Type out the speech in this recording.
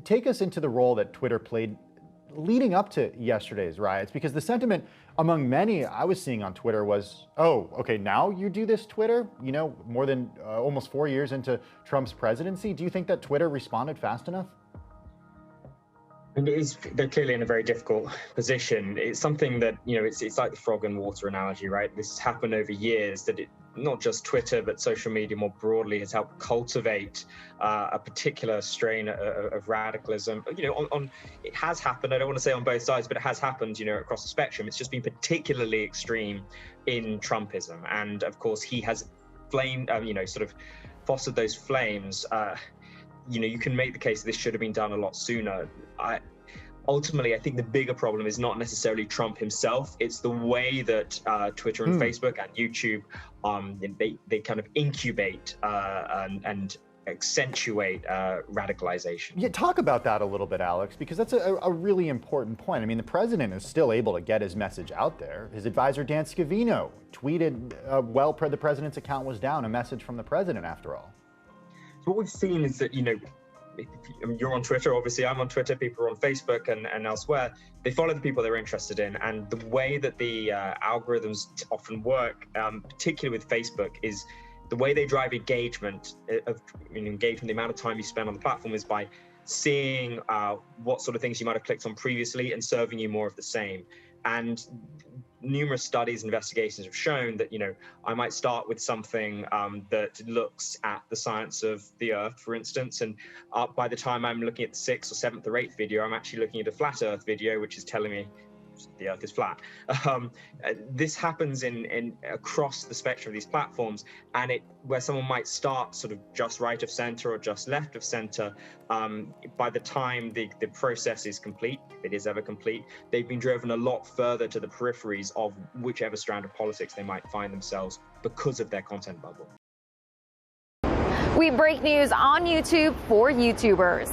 take us into the role that Twitter played leading up to yesterday's riots, because the sentiment among many I was seeing on Twitter was, oh, okay, now you do this, Twitter? You know, more than almost 4 years into Trump's presidency. Do you think that Twitter responded fast enough? And they're clearly in a very difficult position. It's something that, you know, it's like the frog and water analogy, right? This has happened over years, that not just Twitter, but social media more broadly has helped cultivate a particular strain of radicalism. You know, it has happened, I don't want to say on both sides, but it has happened, you know, across the spectrum. It's just been particularly extreme in Trumpism. And of course, he has sort of fostered those flames. You know, you can make the case that this should have been done a lot sooner. Ultimately, I think the bigger problem is not necessarily Trump himself. It's the way that Twitter and Facebook and YouTube, they kind of incubate and accentuate radicalization. Yeah, talk about that a little bit, Alex, because that's a really important point. I mean, the president is still able to get his message out there. His advisor, Dan Scavino, tweeted while the president's account was down, a message from the president, after all. What we've seen is that, you know, you're on Twitter, obviously I'm on Twitter, people are on Facebook and elsewhere. They follow the people they're interested in. And the way that the algorithms often work, particularly with Facebook, is the way they drive engagement, the amount of time you spend on the platform, is by seeing what sort of things you might have clicked on previously and serving you more of the same. And numerous studies and investigations have shown that, you know, I might start with something that looks at the science of the Earth, for instance, and by the time I'm looking at the 6th or 7th or 8th video, I'm actually looking at a flat Earth video, which is telling me the Earth is flat. This happens in across the spectrum of these platforms, and where someone might start sort of just right of center or just left of center, by the time the process is complete, if it is ever complete, they've been driven a lot further to the peripheries of whichever strand of politics they might find themselves because of their content bubble. We break news on YouTube for YouTubers.